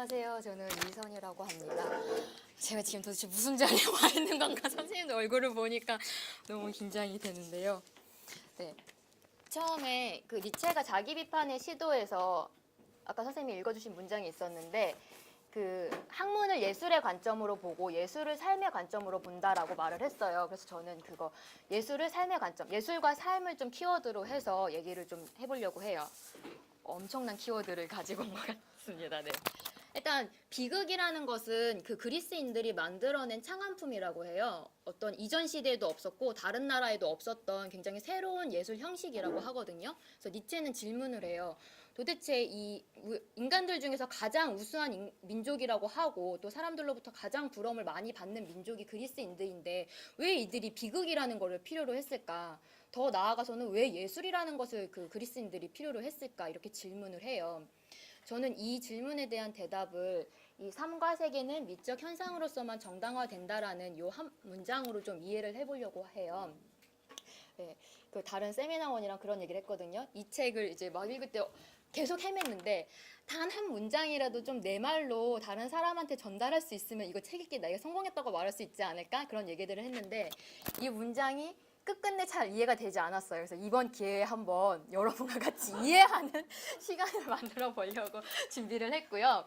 안녕하세요. 저는 이선이라고 합니다. 제가 지금 도대체 무슨 자리에 와 있는 건가 선생님 얼굴을 보니까 너무 긴장이 되는데요. 네, 처음에 그 니체가 자기 비판의 시도에서 아까 선생님이 읽어주신 문장이 있었는데 그 학문을 예술의 관점으로 보고 예술을 삶의 관점으로 본다라고 말을 했어요. 그래서 저는 그거 예술을 삶의 관점, 예술과 삶을 좀 키워드로 해서 얘기를 좀 해보려고 해요. 엄청난 키워드를 가지고 온 것 같습니다. 네. 일단 비극이라는 것은 그 그리스인들이 만들어낸 창안품이라고 해요. 어떤 이전 시대에도 없었고 다른 나라에도 없었던 굉장히 새로운 예술 형식이라고 하거든요. 그래서 니체는 질문을 해요. 도대체 이 인간들 중에서 가장 우수한 민족이라고 하고 또 사람들로부터 가장 부러움을 많이 받는 민족이 그리스인들인데 왜 이들이 비극이라는 것을 필요로 했을까? 더 나아가서는 왜 예술이라는 것을 그 그리스인들이 필요로 했을까? 이렇게 질문을 해요. 저는 이 질문에 대한 대답을 이 삶과 세계는 미적 현상으로서만 정당화된다라는 요 한 문장으로 좀 이해를 해보려고 해요. 네, 그 다른 세미나원이랑 그런 얘기를 했거든요. 이 책을 이제 막 읽을 때 계속 헤맸는데 단 한 문장이라도 좀 내 말로 다른 사람한테 전달할 수 있으면 이거 책 읽기 내가 성공했다고 말할 수 있지 않을까? 그런 얘기들을 했는데 이 문장이 끝끝내 잘 이해가 되지 않았어요. 그래서 이번 기회에 한번 여러분과 같이 이해하는 시간을 만들어 보려고 준비를 했고요.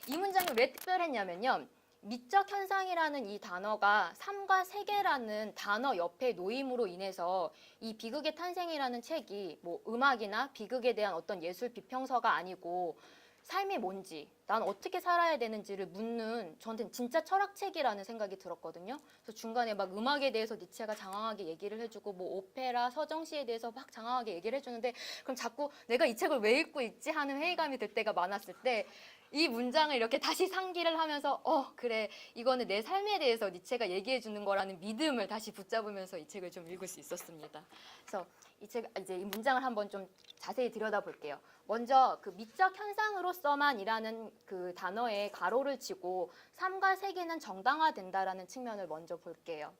이 문장이 왜 특별했냐면요. 미적 현상이라는 이 단어가 삶과 세계라는 단어 옆에 놓임으로 인해서 이 비극의 탄생이라는 책이 뭐 음악이나 비극에 대한 어떤 예술 비평서가 아니고 삶이 뭔지, 난 어떻게 살아야 되는지를 묻는 저한테는 진짜 철학책이라는 생각이 들었거든요. 그래서 중간에 막 음악에 대해서 니체가 장황하게 얘기를 해주고 뭐 오페라, 서정시에 대해서 막 장황하게 얘기를 해주는데 그럼 자꾸 내가 이 책을 왜 읽고 있지 하는 회의감이 들 때가 많았을 때 이 문장을 이렇게 다시 상기를 하면서 그래 이거는 내 삶에 대해서 니체가 얘기해 주는 거라는 믿음을 다시 붙잡으면서 이 책을 좀 읽을 수 있었습니다. 그래서 이제 이 문장을 한번 좀 자세히 들여다볼게요. 먼저 그 미적 현상으로서만이라는 그 단어에 가로를 치고 삶과 세계는 정당화된다라는 측면을 먼저 볼게요.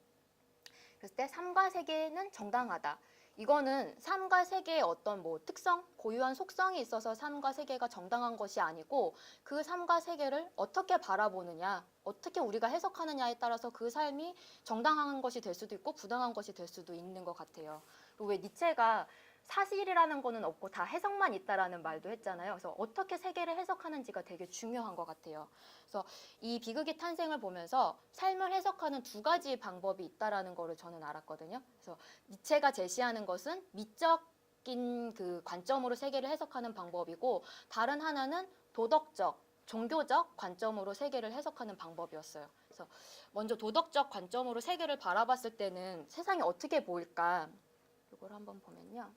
그랬을 때 삶과 세계는 정당하다. 이거는 삶과 세계의 어떤 뭐 특성, 고유한 속성이 있어서 삶과 세계가 정당한 것이 아니고 그 삶과 세계를 어떻게 바라보느냐, 어떻게 우리가 해석하느냐에 따라서 그 삶이 정당한 것이 될 수도 있고 부당한 것이 될 수도 있는 것 같아요. 그리고 왜 니체가 사실이라는 거는 없고 다 해석만 있다라는 말도 했잖아요. 그래서 어떻게 세계를 해석하는지가 되게 중요한 것 같아요. 그래서 이 비극의 탄생을 보면서 삶을 해석하는 두 가지 방법이 있다라는 거를 저는 알았거든요. 그래서 니체가 제시하는 것은 미적인 그 관점으로 세계를 해석하는 방법이고 다른 하나는 도덕적, 종교적 관점으로 세계를 해석하는 방법이었어요. 그래서 먼저 도덕적 관점으로 세계를 바라봤을 때는 세상이 어떻게 보일까? 이걸 한번 보면요.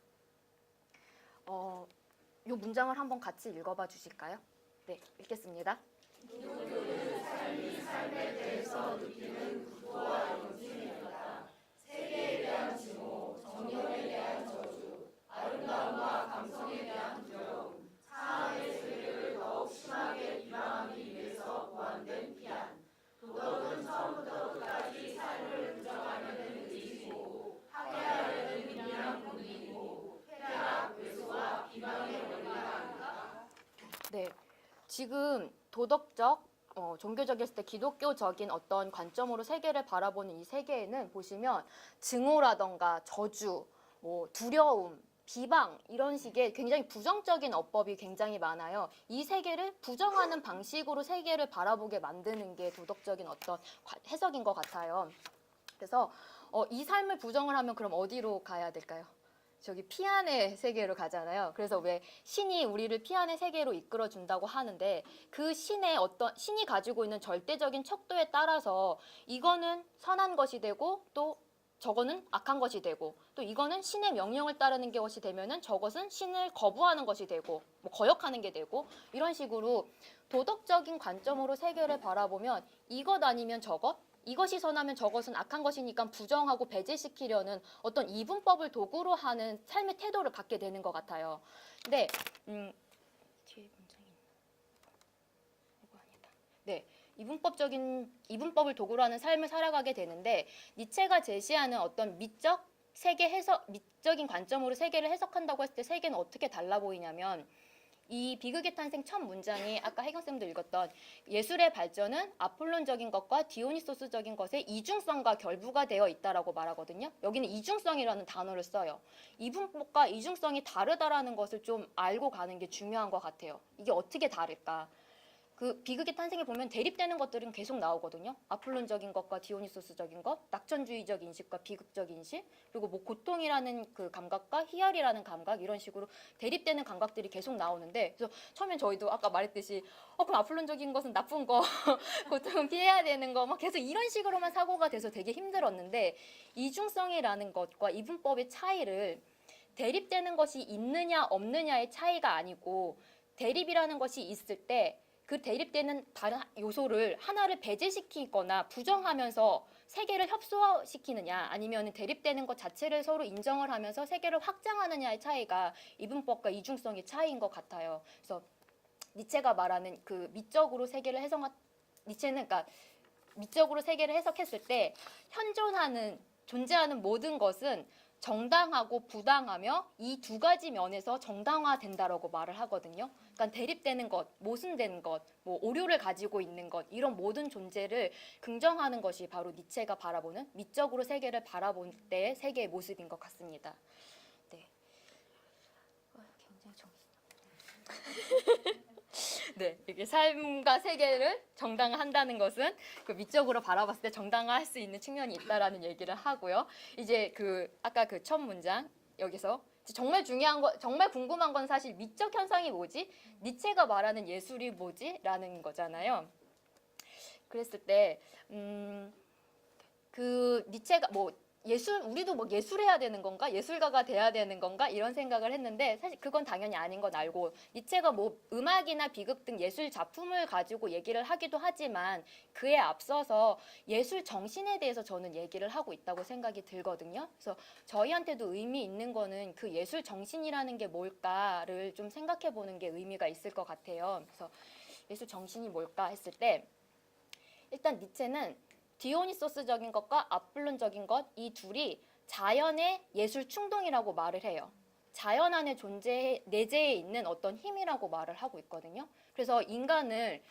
이 문장을 한번 같이 읽어봐 주실까요? 네, 읽겠습니다. 모든 삶이 삶에 대해서 느끼는 구토와 연신이었다. 세계에 대한 증오, 정령에 대한 저주, 아름다움과 감성에 대한 두려움, 사악의 세계를 더욱 심하게 비방하기 위해서 보완된 피한. 도덕은 처음부터 끝까지 삶을 부정하려는 의지고 학대하려는 미미한 본능이고 쾌락, 외소와 비방의 원리가 아닐까? 네, 지금 도덕적, 종교적이었을 때 기독교적인 어떤 관점으로 세계를 바라보는 이 세계에는 보시면 증오라던가 저주, 뭐 두려움, 비방 이런 식의 굉장히 부정적인 어법이 굉장히 많아요. 이 세계를 부정하는 방식으로 세계를 바라보게 만드는 게 도덕적인 어떤 해석인 것 같아요. 그래서 이 삶을 부정을 하면 그럼 어디로 가야 될까요? 저기 피안의 세계로 가잖아요. 그래서 왜 신이 우리를 피안의 세계로 이끌어 준다고 하는데 그 신의 어떤 신이 가지고 있는 절대적인 척도에 따라서 이거는 선한 것이 되고 또 저거는 악한 것이 되고 또 이거는 신의 명령을 따르는 것이 되면은 저것은 신을 거부하는 것이 되고 뭐 거역하는 게 되고 이런 식으로 도덕적인 관점으로 세계를 바라보면 이것 아니면 저것 이것이 선하면 저것은 악한 것이니까 부정하고 배제시키려는 어떤 이분법을 도구로 하는 삶의 태도를 갖게 되는 것 같아요. 근데 뒤에 문장이 이거 아니다. 네, 이분법을 도구로 하는 삶을 살아가게 되는데 니체가 제시하는 어떤 미적 세계 해석, 미적인 관점으로 세계를 해석한다고 했을 때 세계는 어떻게 달라 보이냐면 이 비극의 탄생 첫 문장이 아까 혜경쌤도 읽었던 예술의 발전은 아폴론적인 것과 디오니소스적인 것의 이중성과 결부가 되어 있다라고 말하거든요. 여기는 이중성이라는 단어를 써요. 이분법과 이중성이 다르다라는 것을 좀 알고 가는 게 중요한 것 같아요. 이게 어떻게 다를까? 그 비극의 탄생에 보면 대립되는 것들은 계속 나오거든요. 아폴론적인 것과 디오니소스적인 것, 낙천주의적 인식과 비극적 인식, 그리고 뭐 고통이라는 그 감각과 희열이라는 감각 이런 식으로 대립되는 감각들이 계속 나오는데 그래서 처음엔 저희도 아까 말했듯이 그럼 아폴론적인 것은 나쁜 거, 고통은 피해야 되는 거 막 계속 이런 식으로만 사고가 돼서 되게 힘들었는데 이중성이라는 것과 이분법의 차이를 대립되는 것이 있느냐 없느냐의 차이가 아니고 대립이라는 것이 있을 때 그 대립되는 다른 요소를 하나를 배제시키거나 부정하면서 세계를 협소화시키느냐 아니면 대립되는 것 자체를 서로 인정을 하면서 세계를 확장하느냐의 차이가 이분법과 이중성의 차이인 것 같아요. 그래서 니체가 말하는 그 미적으로 세계를 니체는 그러니까 미적으로 세계를 해석했을 때 현존하는 존재하는 모든 것은 정당하고 부당하며 이 두 가지 면에서 정당화된다라고 말을 하거든요. 그러니까 대립되는 것, 모순되는 것, 뭐 오류를 가지고 있는 것 이런 모든 존재를 긍정하는 것이 바로 니체가 바라보는 미적으로 세계를 바라볼 때의 세계의 모습인 것 같습니다. 네, 굉장히 정신. 네, 이게 삶과 세계를 정당화한다는 것은 그 미적으로 바라봤을 때 정당화할 수 있는 측면이 있다라는 얘기를 하고요. 이제 그 아까 그 첫 문장 여기서 정말 중요한 거, 정말 궁금한 건 사실 미적 현상이 뭐지? 니체가 말하는 예술이 뭐지? 라는 거잖아요. 그랬을 때 그 니체가 뭐 우리도 뭐 예술해야 되는 건가? 예술가가 돼야 되는 건가? 이런 생각을 했는데 사실 그건 당연히 아닌 건 알고 니체가 뭐 음악이나 비극 등 예술 작품을 가지고 얘기를 하기도 하지만 그에 앞서서 예술 정신에 대해서 저는 얘기를 하고 있다고 생각이 들거든요. 그래서 저희한테도 의미 있는 거는 그 예술 정신이라는 게 뭘까를 좀 생각해 보는 게 의미가 있을 것 같아요. 그래서 예술 정신이 뭘까 했을 때 일단 니체는 디오니소스적인 것과 아폴론적인 것 이 둘이 자연의 예술 충동이라고 말을 해요. 자연 안에 내재해 있는 어떤 힘이라고 말을 하고 있거든요. 그래서 인간을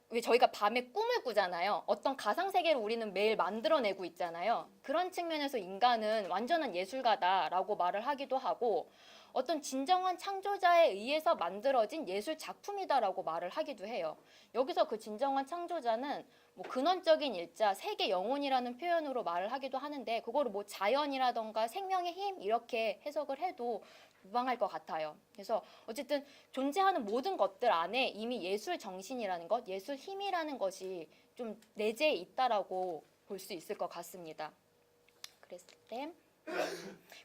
왜 저희가 밤에 꿈을 꾸잖아요. 어떤 가상 세계를 우리는 매일 만들어내고 있잖아요. 그런 측면에서 인간은 완전한 예술가다라고 말을 하기도 하고 어떤 진정한 창조자에 의해서 만들어진 예술 작품이다라고 말을 하기도 해요. 여기서 그 진정한 창조자는 뭐 근원적인 일자, 세계 영혼이라는 표현으로 말을 하기도 하는데 그거를 뭐 자연이라던가 생명의 힘 이렇게 해석을 해도 무방할 것 같아요. 그래서 어쨌든 존재하는 모든 것들 안에 이미 예술 정신이라는 것, 예술 힘이라는 것이 좀 내재해 있다라고 볼 수 있을 것 같습니다. 그랬을 때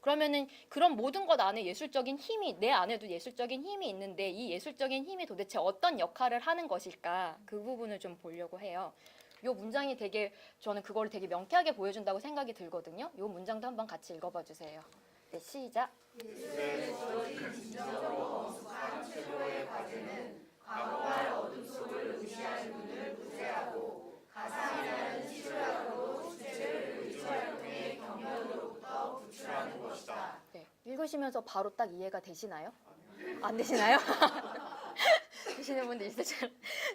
그러면은 그런 모든 것 안에 예술적인 힘이 내 안에도 예술적인 힘이 있는데 이 예술적인 힘이 도대체 어떤 역할을 하는 것일까 그 부분을 좀 보려고 해요. 이 문장이 되게 저는 그거를 되게 명쾌하게 보여준다고 생각이 들거든요. 이 문장도 한번 같이 읽어봐 주세요. 네, 시작. 예술의 주어진 진정으로 엄숙한 최고의 과제는 과거와 어둠 속을 의지하는 눈을 구제하고 가상이라는 시술학으로 주체를 의지 활동의 경련으로부터 구출하는 것이다. 네, 읽으시면서 바로 딱 이해가 되시나요? 안 되시나요? 되시는 분들 있으시죠?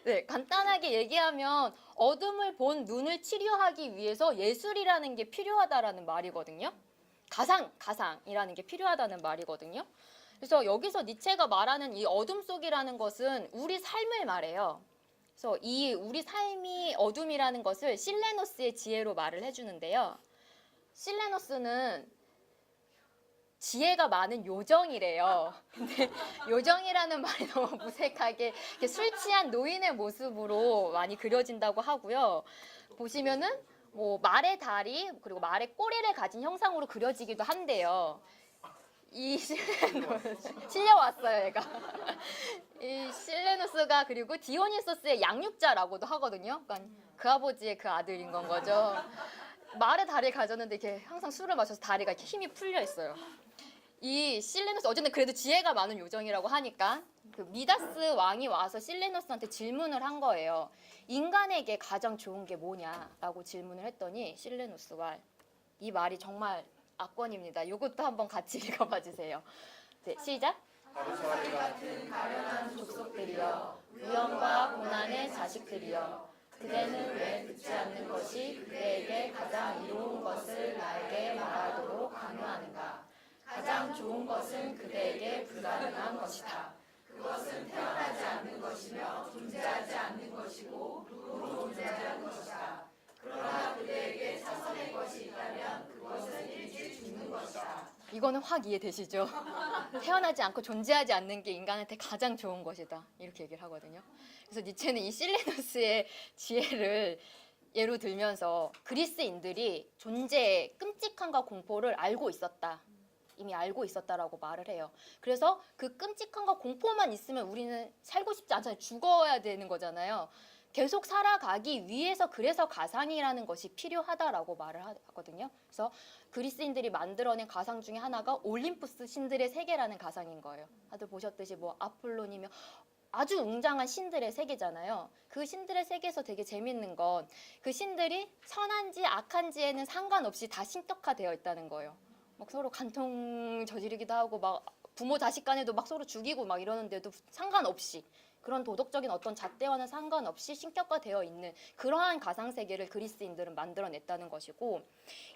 네, 간단하게 얘기하면 어둠을 본 눈을 치료하기 위해서 예술이라는 게 필요하다라는 말이거든요. 가상이라는 게 필요하다는 말이거든요. 그래서 여기서 니체가 말하는 이 어둠 속이라는 것은 우리 삶을 말해요. 그래서 이 우리 삶이 어둠이라는 것을 실레노스의 지혜로 말을 해주는데요. 실레노스는 지혜가 많은 요정이래요. 근데 요정이라는 말이 너무 무색하게 술 취한 노인의 모습으로 많이 그려진다고 하고요. 보시면은 뭐 말의 다리 그리고 말의 꼬리를 가진 형상으로 그려지기도 한대요. 이 실려왔어요, 얘가. 이 실레누스가 그리고 디오니소스의 양육자라고도 하거든요. 그러니까 그 아버지의 그 아들인 건 거죠. 말의 다리를 가졌는데 이렇게 항상 술을 마셔서 다리가 이렇게 힘이 풀려 있어요. 이 실레누스 어쨌든 그래도 지혜가 많은 요정이라고 하니까 그 미다스 왕이 와서 실레누스한테 질문을 한 거예요. 인간에게 가장 좋은 게 뭐냐라고 질문을 했더니 실레누스가 이 말이 정말 압권입니다. 이것도 한번 같이 읽어봐 주세요. 네, 시작. 하루살이 같은 가련한 족속들이여 위험과 고난의 자식들이여 그대는 왜 듣지 않는 것이 그대에게 가장 이로운 것을 나에게 말하도록 강요하는가? 가장 좋은 것은 그대에게 불가능한 것이다. 그것은 태어나지 않는 것이며 존재하지 않는 것이고 누구로 존재하는 것이다. 그러나 그대에게 사선의 것이 있다면 그것은 일찍 죽는 것이다. 이거는 확 이해되시죠? 태어나지 않고 존재하지 않는 게 인간한테 가장 좋은 것이다. 이렇게 얘기를 하거든요. 그래서 니체는 이 실레누스의 지혜를 예로 들면서 그리스인들이 존재의 끔찍함과 공포를 알고 있었다. 이미 알고 있었다라고 말을 해요. 그래서 그 끔찍함과 공포만 있으면 우리는 살고 싶지 않잖아요. 죽어야 되는 거잖아요. 계속 살아가기 위해서 그래서 가상이라는 것이 필요하다라고 말을 하거든요. 그래서 그리스인들이 만들어낸 가상 중에 하나가 올림푸스 신들의 세계라는 가상인 거예요. 다들 보셨듯이 뭐 아폴론이며 아주 웅장한 신들의 세계잖아요. 그 신들의 세계에서 되게 재밌는 건 그 신들이 선한지 악한지에는 상관없이 다 신격화되어 있다는 거예요. 막 서로 간통 저지르기도 하고 막 부모 자식 간에도 막 서로 죽이고 막 이러는데도 상관없이 그런 도덕적인 어떤 잣대와는 상관없이 신격화되어 있는 그러한 가상세계를 그리스인들은 만들어냈다는 것이고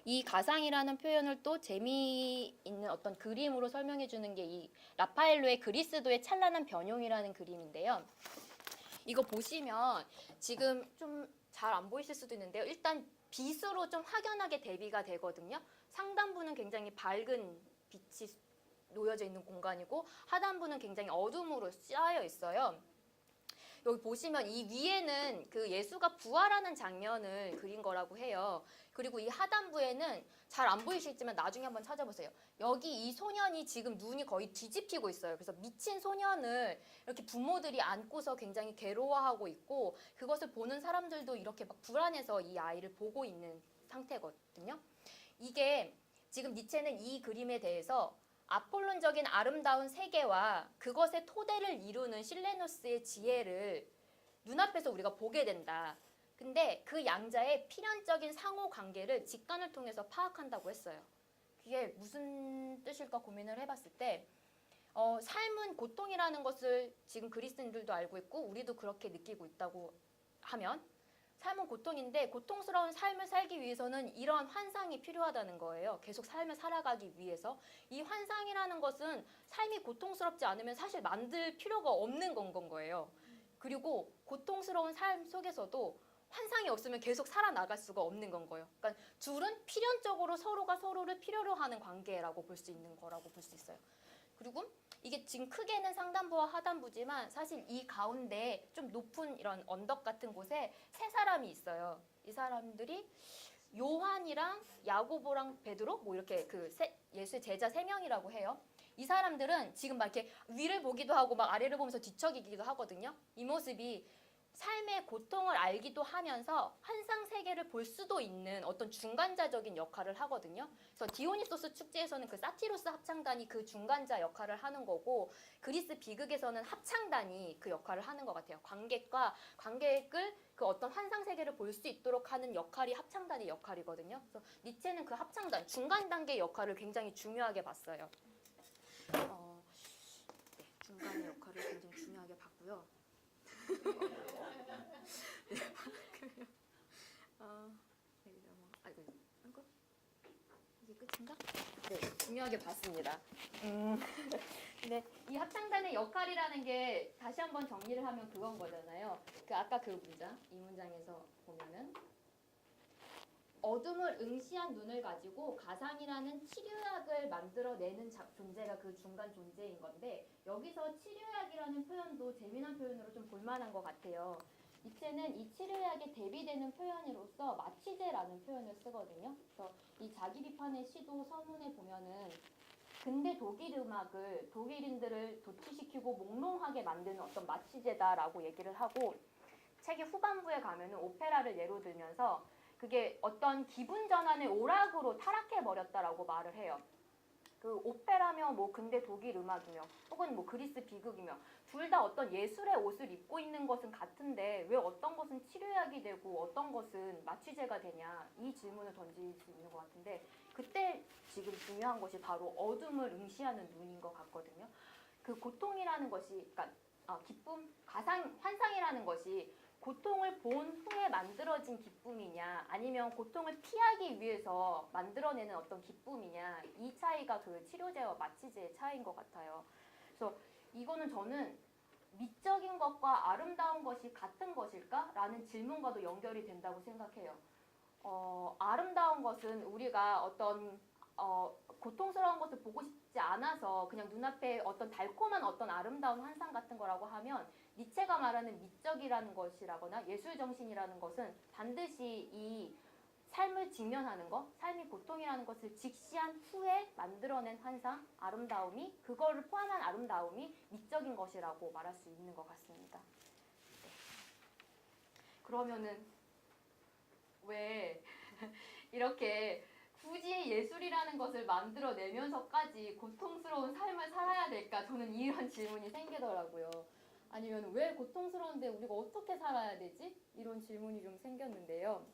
이 가상이라는 표현을 또 재미있는 어떤 그림으로 설명해 주는 게 이 라파엘로의 그리스도의 찬란한 변용이라는 그림인데요. 이거 보시면 지금 좀 잘 안 보이실 수도 있는데요. 일단 빛으로 좀 확연하게 대비가 되거든요. 상단부는 굉장히 밝은 빛이 놓여져 있는 공간이고 하단부는 굉장히 어둠으로 쌓여 있어요. 여기 보시면 이 위에는 그 예수가 부활하는 장면을 그린 거라고 해요. 그리고 이 하단부에는 잘 안 보이실지만 나중에 한번 찾아보세요. 여기 이 소년이 지금 눈이 거의 뒤집히고 있어요. 그래서 미친 소년을 이렇게 부모들이 안고서 굉장히 괴로워하고 있고 그것을 보는 사람들도 이렇게 막 불안해서 이 아이를 보고 있는 상태거든요. 이게 지금 니체는 이 그림에 대해서 아폴론적인 아름다운 세계와 그것의 토대를 이루는 실레누스의 지혜를 눈앞에서 우리가 보게 된다. 근데 그 양자의 필연적인 상호 관계를 직관을 통해서 파악한다고 했어요. 그게 무슨 뜻일까 고민을 해봤을 때 삶은 고통이라는 것을 지금 그리스인들도 알고 있고 우리도 그렇게 느끼고 있다고 하면 삶은 고통인데 고통스러운 삶을 살기 위해서는 이런 환상이 필요하다는 거예요. 계속 삶을 살아가기 위해서. 이 환상이라는 것은 삶이 고통스럽지 않으면 사실 만들 필요가 없는 건 거예요. 그리고 고통스러운 삶 속에서도 환상이 없으면 계속 살아나갈 수가 없는 건 거예요. 그러니까 둘은 필연적으로 서로가 서로를 필요로 하는 관계라고 볼 수 있는 거라고 볼 수 있어요. 그리고 이게 지금 크게는 상단부와 하단부지만 사실 이 가운데 좀 높은 이런 언덕 같은 곳에 세 사람이 있어요. 이 사람들이 요한이랑 야고보랑 베드로 뭐 이렇게 예수의 제자 3명이라고 해요. 이 사람들은 지금 막 이렇게 위를 보기도 하고 막 아래를 보면서 뒤척이기도 하거든요. 이 모습이 삶의 고통을 알기도 하면서 환상 세계를 볼 수도 있는 어떤 중간자적인 역할을 하거든요. 그래서 디오니소스 축제에서는 그 사티로스 합창단이 그 중간자 역할을 하는 거고 그리스 비극에서는 합창단이 그 역할을 하는 것 같아요. 관객을 그 어떤 환상 세계를 볼 수 있도록 하는 역할이 합창단의 역할이거든요. 그래서 니체는 그 합창단 중간 단계의 역할을 굉장히 중요하게 봤어요. 네, 중간의 역할을 굉장히 중요하게 봤고요. 이게 끝인가? 네, 중요하게 봤습니다. 근데 이 합창단의 역할이라는 게 다시 한번 정리를 하면 그건 거잖아요. 아까 그 문장, 이 문장에서 보면은 어둠을 응시한 눈을 가지고 가상이라는 치료약을 만들어내는 존재가 그 중간 존재인 건데 여기서 치료약이라는 표현도 재미난 표현으로 좀 볼만한 것 같아요. 니체는 이 치료약에 대비되는 표현으로서 마취제라는 표현을 쓰거든요. 그래서 이 자기 비판의 시도 서문에 보면은 근대 독일 음악을 독일인들을 도취시키고 몽롱하게 만드는 어떤 마취제다라고 얘기를 하고 책의 후반부에 가면은 오페라를 예로 들면서 그게 어떤 기분 전환의 오락으로 타락해버렸다라고 말을 해요. 그 오페라며 뭐 근대 독일 음악이며 혹은 뭐 그리스 비극이며 둘 다 어떤 예술의 옷을 입고 있는 것은 같은데 왜 어떤 것은 치료약이 되고 어떤 것은 마취제가 되냐 이 질문을 던질 수 있는 것 같은데 그때 지금 중요한 것이 바로 어둠을 응시하는 눈인 것 같거든요. 그 고통이라는 것이, 그러니까 기쁨, 가상, 환상이라는 것이 고통을 본 후에 만들어진 기쁨이냐, 아니면 고통을 피하기 위해서 만들어내는 어떤 기쁨이냐, 이 차이가 그 치료제와 마취제의 차이인 것 같아요. 그래서 이거는 저는 미적인 것과 아름다운 것이 같은 것일까? 라는 질문과도 연결이 된다고 생각해요. 아름다운 것은 우리가 어떤 고통스러운 것을 보고 싶지 않아서 그냥 눈앞에 어떤 달콤한 어떤 아름다운 환상 같은 거라고 하면, 니체가 말하는 미적이라는 것이라거나 예술정신이라는 것은 반드시 이 삶을 직면하는 것, 삶이 고통이라는 것을 직시한 후에 만들어낸 환상, 아름다움이, 그거를 포함한 아름다움이 미적인 것이라고 말할 수 있는 것 같습니다. 네. 그러면은 왜 이렇게 굳이 예술이라는 것을 만들어내면서까지 고통스러운 삶을 살아야 될까? 저는 이런 질문이 생기더라고요. 아니면 왜 고통스러운데 우리가 어떻게 살아야 되지? 이런 질문이 좀 생겼는데요.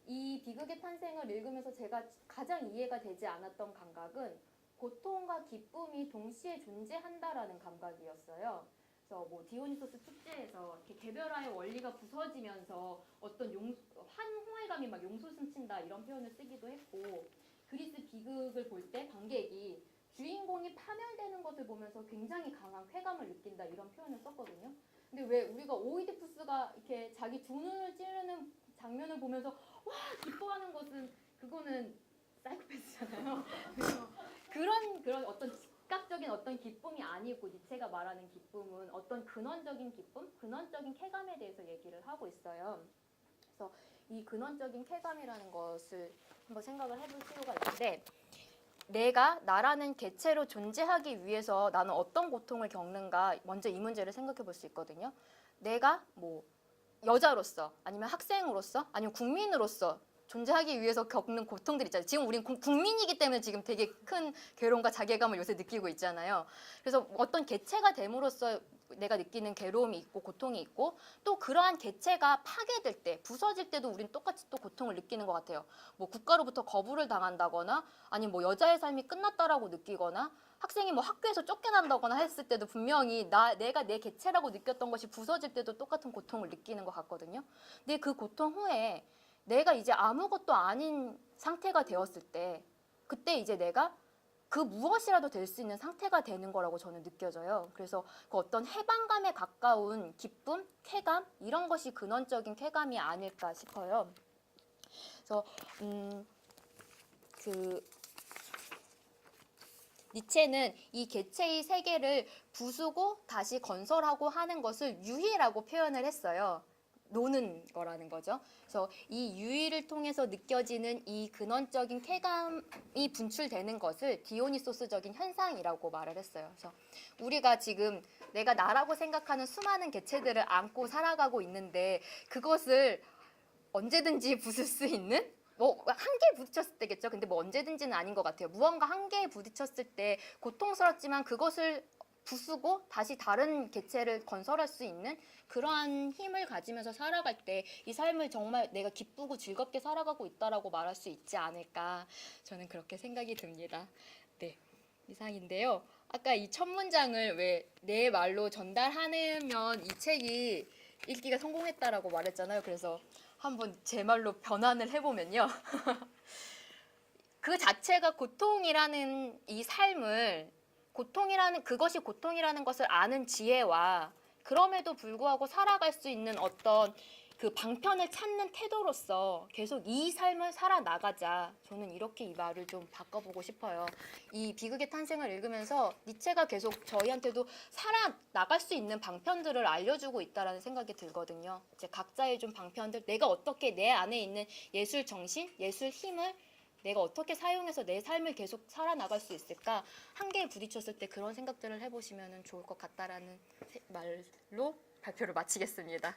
이 비극의 탄생을 읽으면서 제가 가장 이해가 되지 않았던 감각은 고통과 기쁨이 동시에 존재한다라는 감각이었어요. 그래서 뭐 디오니소스 축제에서 이렇게 개별화의 원리가 부서지면서 어떤 환호해감이 막 용솟음친다 이런 표현을 쓰기도 했고, 그리스 비극을 볼 때 관객이 주인공이 파멸되는 것을 보면서 굉장히 강한 쾌감을 느낀다 이런 표현을 썼거든요. 근데 왜 우리가 오이디푸스가 이렇게 자기 두 눈을 찌르는 장면을 보면서 와 기뻐하는 것은, 그거는 사이코패스잖아요. 그런 어떤 즉각적인 어떤 기쁨이 아니고, 니체가 말하는 기쁨은 어떤 근원적인 기쁨, 근원적인 쾌감에 대해서 얘기를 하고 있어요. 그래서 이 근원적인 쾌감이라는 것을 한번 생각을 해볼 필요가 있는데, 내가 나라는 개체로 존재하기 위해서 나는 어떤 고통을 겪는가, 먼저 이 문제를 생각해 볼 수 있거든요. 내가 뭐 여자로서, 아니면 학생으로서, 아니면 국민으로서 존재하기 위해서 겪는 고통들 있잖아요. 지금 우린 국민이기 때문에 지금 되게 큰 괴로움과 자괴감을 요새 느끼고 있잖아요. 그래서 어떤 개체가 됨으로써 내가 느끼는 괴로움이 있고 고통이 있고, 또 그러한 개체가 파괴될 때, 부서질 때도 우린 똑같이 또 고통을 느끼는 것 같아요. 뭐 국가로부터 거부를 당한다거나, 아니면 뭐 여자의 삶이 끝났다라고 느끼거나, 학생이 뭐 학교에서 쫓겨난다거나 했을 때도 분명히 내가 내 개체라고 느꼈던 것이 부서질 때도 똑같은 고통을 느끼는 것 같거든요. 근데 그 고통 후에 내가 이제 아무것도 아닌 상태가 되었을 때, 그때 이제 내가 그 무엇이라도 될 수 있는 상태가 되는 거라고 저는 느껴져요. 그래서 그 어떤 해방감에 가까운 기쁨, 쾌감, 이런 것이 근원적인 쾌감이 아닐까 싶어요. 그래서 니체는 이 개체의 세계를 부수고 다시 건설하고 하는 것을 유희라고 표현을 했어요. 노는 거라는 거죠. 그래서 이 유희를 통해서 느껴지는 이 근원적인 쾌감이 분출되는 것을 디오니소스적인 현상이라고 말을 했어요. 그래서 우리가 지금 내가 나라고 생각하는 수많은 개체들을 안고 살아가고 있는데, 그것을 언제든지 부술 수 있는, 뭐 한계에 부딪혔을 때겠죠. 근데 뭐 언제든지는 아닌 것 같아요. 무언가 한계에 부딪혔을 때 고통스럽지만 그것을 부수고 다시 다른 개체를 건설할 수 있는 그러한 힘을 가지면서 살아갈 때 이 삶을 정말 내가 기쁘고 즐겁게 살아가고 있다라고 말할 수 있지 않을까, 저는 그렇게 생각이 듭니다. 네, 이상인데요. 아까 이 첫 문장을 왜 내 말로 전달하면 이 책이 읽기가 성공했다라고 말했잖아요. 그래서 한번 제 말로 변환을 해보면요. 그 자체가 고통이라는 이 삶을, 그것이 고통이라는 것을 아는 지혜와, 그럼에도 불구하고 살아갈 수 있는 어떤 그 방편을 찾는 태도로서 계속 이 삶을 살아나가자, 저는 이렇게 이 말을 좀 바꿔보고 싶어요. 이 비극의 탄생을 읽으면서 니체가 계속 저희한테도 살아나갈 수 있는 방편들을 알려주고 있다는 생각이 들거든요. 이제 각자의 좀 방편들, 내가 어떻게 내 안에 있는 예술 정신, 예술 힘을 내가 어떻게 사용해서 내 삶을 계속 살아나갈 수 있을까? 한계에 부딪혔을 때 그런 생각들을 해보시면 좋을 것 같다라는 말로 발표를 마치겠습니다.